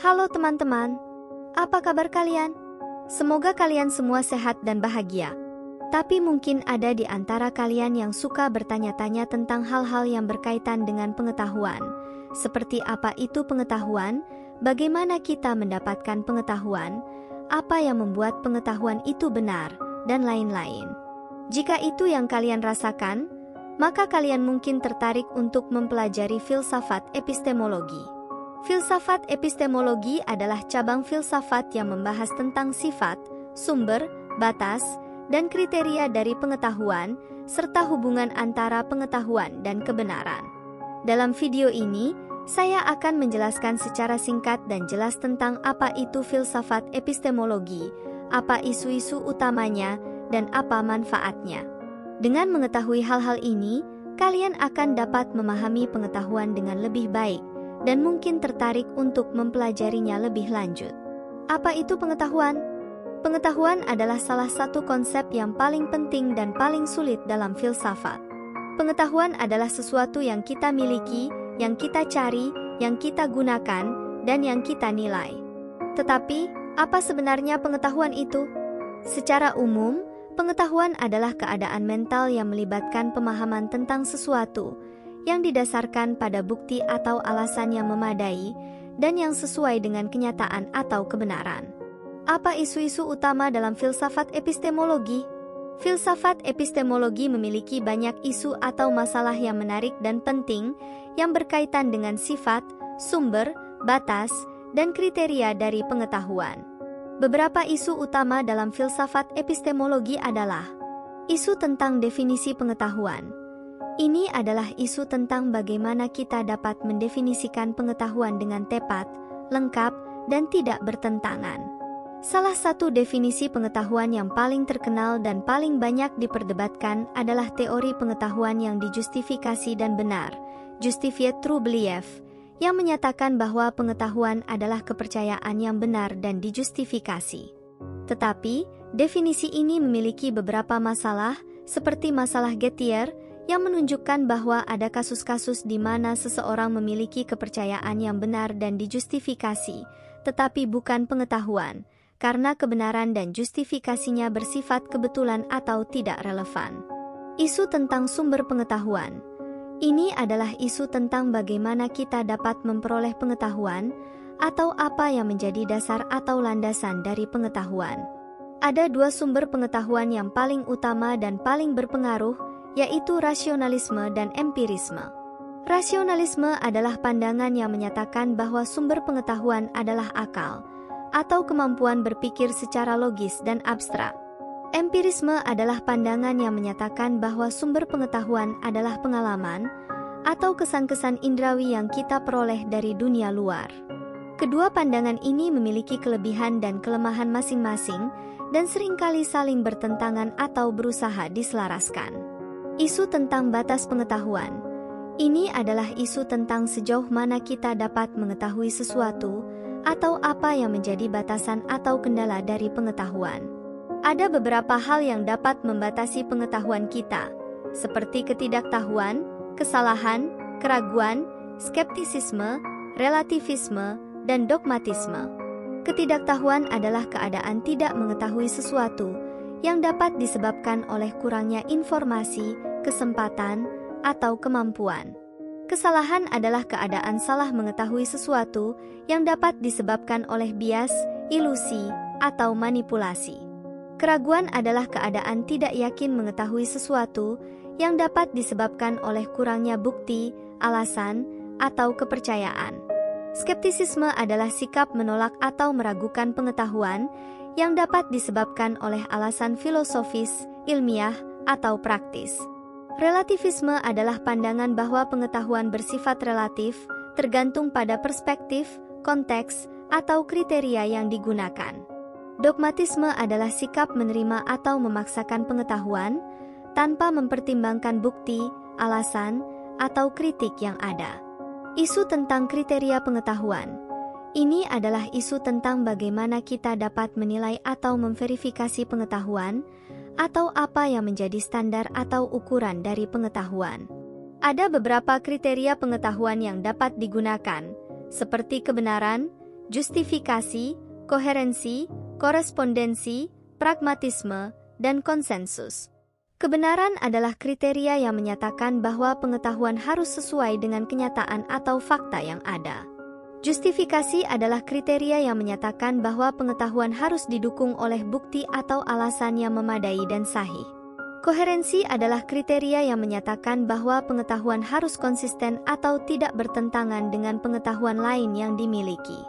Halo teman-teman, apa kabar kalian? Semoga kalian semua sehat dan bahagia. Tapi mungkin ada di antara kalian yang suka bertanya-tanya tentang hal-hal yang berkaitan dengan pengetahuan. Seperti apa itu pengetahuan, bagaimana kita mendapatkan pengetahuan, apa yang membuat pengetahuan itu benar, dan lain-lain. Jika itu yang kalian rasakan, maka kalian mungkin tertarik untuk mempelajari filsafat epistemologi. Filsafat epistemologi adalah cabang filsafat yang membahas tentang sifat, sumber, batas, dan kriteria dari pengetahuan, serta hubungan antara pengetahuan dan kebenaran. Dalam video ini, saya akan menjelaskan secara singkat dan jelas tentang apa itu filsafat epistemologi, apa isu-isu utamanya, dan apa manfaatnya. Dengan mengetahui hal-hal ini, kalian akan dapat memahami pengetahuan dengan lebih baik, dan mungkin tertarik untuk mempelajarinya lebih lanjut. Apa itu pengetahuan? Pengetahuan adalah salah satu konsep yang paling penting dan paling sulit dalam filsafat. Pengetahuan adalah sesuatu yang kita miliki, yang kita cari, yang kita gunakan, dan yang kita nilai. Tetapi, apa sebenarnya pengetahuan itu? Secara umum, pengetahuan adalah keadaan mental yang melibatkan pemahaman tentang sesuatu, yang didasarkan pada bukti atau alasan yang memadai, dan yang sesuai dengan kenyataan atau kebenaran. Apa isu-isu utama dalam filsafat epistemologi? Filsafat epistemologi memiliki banyak isu atau masalah yang menarik dan penting, yang berkaitan dengan sifat, sumber, batas, dan kriteria dari pengetahuan. Beberapa isu utama dalam filsafat epistemologi adalah isu tentang definisi pengetahuan. Ini adalah isu tentang bagaimana kita dapat mendefinisikan pengetahuan dengan tepat, lengkap, dan tidak bertentangan. Salah satu definisi pengetahuan yang paling terkenal dan paling banyak diperdebatkan adalah teori pengetahuan yang dijustifikasi dan benar, justified true belief, yang menyatakan bahwa pengetahuan adalah kepercayaan yang benar dan dijustifikasi. Tetapi, definisi ini memiliki beberapa masalah, seperti masalah Gettier, yang menunjukkan bahwa ada kasus-kasus di mana seseorang memiliki kepercayaan yang benar dan dijustifikasi, tetapi bukan pengetahuan, karena kebenaran dan justifikasinya bersifat kebetulan atau tidak relevan. Isu tentang sumber pengetahuan. Ini adalah isu tentang bagaimana kita dapat memperoleh pengetahuan, atau apa yang menjadi dasar atau landasan dari pengetahuan. Ada dua sumber pengetahuan yang paling utama dan paling berpengaruh, yaitu rasionalisme dan empirisme. Rasionalisme adalah pandangan yang menyatakan bahwa sumber pengetahuan adalah akal, atau kemampuan berpikir secara logis dan abstrak. Empirisme adalah pandangan yang menyatakan bahwa sumber pengetahuan adalah pengalaman, atau kesan-kesan indrawi yang kita peroleh dari dunia luar. Kedua pandangan ini memiliki kelebihan dan kelemahan masing-masing, dan seringkali saling bertentangan atau berusaha diselaraskan. Isu tentang batas pengetahuan. Ini adalah isu tentang sejauh mana kita dapat mengetahui sesuatu, atau apa yang menjadi batasan atau kendala dari pengetahuan. Ada beberapa hal yang dapat membatasi pengetahuan kita, seperti ketidaktahuan, kesalahan, keraguan, skeptisisme, relativisme, dan dogmatisme. Ketidaktahuan adalah keadaan tidak mengetahui sesuatu, yang dapat disebabkan oleh kurangnya informasi, kesempatan, atau kemampuan. Kesalahan adalah keadaan salah mengetahui sesuatu yang dapat disebabkan oleh bias, ilusi, atau manipulasi. Keraguan adalah keadaan tidak yakin mengetahui sesuatu yang dapat disebabkan oleh kurangnya bukti, alasan, atau kepercayaan. Skeptisisme adalah sikap menolak atau meragukan pengetahuan yang dapat disebabkan oleh alasan filosofis, ilmiah, atau praktis. Relativisme adalah pandangan bahwa pengetahuan bersifat relatif, tergantung pada perspektif, konteks, atau kriteria yang digunakan. Dogmatisme adalah sikap menerima atau memaksakan pengetahuan, tanpa mempertimbangkan bukti, alasan, atau kritik yang ada. Isu tentang kriteria pengetahuan. Ini adalah isu tentang bagaimana kita dapat menilai atau memverifikasi pengetahuan, atau apa yang menjadi standar atau ukuran dari pengetahuan. Ada beberapa kriteria pengetahuan yang dapat digunakan, seperti kebenaran, justifikasi, koherensi, korespondensi, pragmatisme, dan konsensus. Kebenaran adalah kriteria yang menyatakan bahwa pengetahuan harus sesuai dengan kenyataan atau fakta yang ada. Justifikasi adalah kriteria yang menyatakan bahwa pengetahuan harus didukung oleh bukti atau alasan yang memadai dan sahih. Koherensi adalah kriteria yang menyatakan bahwa pengetahuan harus konsisten atau tidak bertentangan dengan pengetahuan lain yang dimiliki.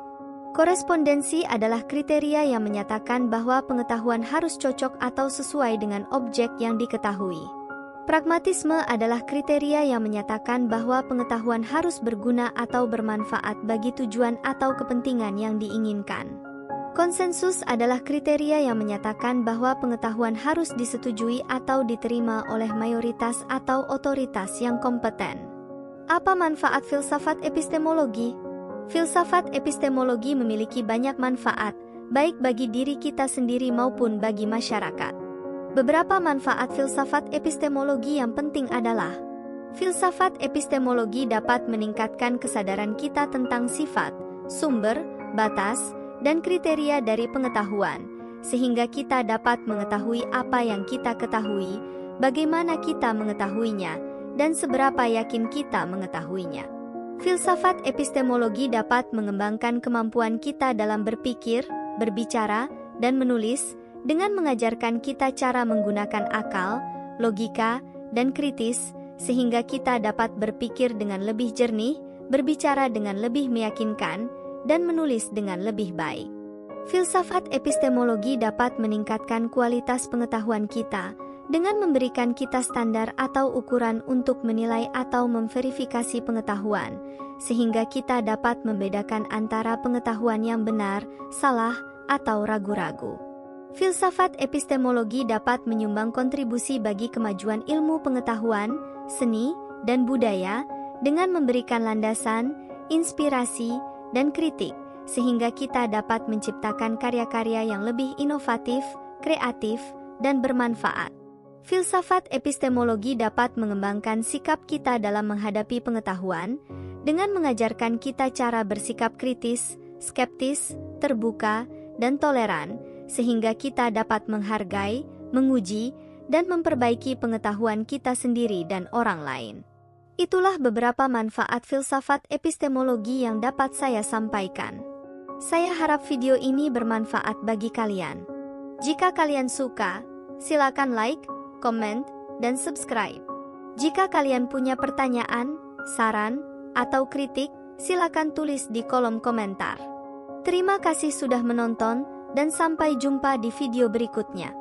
Korespondensi adalah kriteria yang menyatakan bahwa pengetahuan harus cocok atau sesuai dengan objek yang diketahui. Pragmatisme adalah kriteria yang menyatakan bahwa pengetahuan harus berguna atau bermanfaat bagi tujuan atau kepentingan yang diinginkan. Konsensus adalah kriteria yang menyatakan bahwa pengetahuan harus disetujui atau diterima oleh mayoritas atau otoritas yang kompeten. Apa manfaat filsafat epistemologi? Filsafat epistemologi memiliki banyak manfaat, baik bagi diri kita sendiri maupun bagi masyarakat. Beberapa manfaat filsafat epistemologi yang penting adalah: filsafat epistemologi dapat meningkatkan kesadaran kita tentang sifat, sumber, batas, dan kriteria dari pengetahuan, sehingga kita dapat mengetahui apa yang kita ketahui, bagaimana kita mengetahuinya, dan seberapa yakin kita mengetahuinya. Filsafat epistemologi dapat mengembangkan kemampuan kita dalam berpikir, berbicara, dan menulis, dengan mengajarkan kita cara menggunakan akal, logika, dan kritis, sehingga kita dapat berpikir dengan lebih jernih, berbicara dengan lebih meyakinkan, dan menulis dengan lebih baik. Filsafat epistemologi dapat meningkatkan kualitas pengetahuan kita, dengan memberikan kita standar atau ukuran untuk menilai atau memverifikasi pengetahuan, sehingga kita dapat membedakan antara pengetahuan yang benar, salah, atau ragu-ragu. Filsafat epistemologi dapat menyumbang kontribusi bagi kemajuan ilmu pengetahuan, seni, dan budaya, dengan memberikan landasan, inspirasi, dan kritik, sehingga kita dapat menciptakan karya-karya yang lebih inovatif, kreatif, dan bermanfaat. Filsafat epistemologi dapat mengembangkan sikap kita dalam menghadapi pengetahuan, dengan mengajarkan kita cara bersikap kritis, skeptis, terbuka, dan toleran, sehingga kita dapat menghargai, menguji, dan memperbaiki pengetahuan kita sendiri dan orang lain. Itulah beberapa manfaat filsafat epistemologi yang dapat saya sampaikan. Saya harap video ini bermanfaat bagi kalian. Jika kalian suka, silakan like, komen, dan subscribe. Jika kalian punya pertanyaan, saran, atau kritik, silakan tulis di kolom komentar. Terima kasih sudah menonton, dan sampai jumpa di video berikutnya.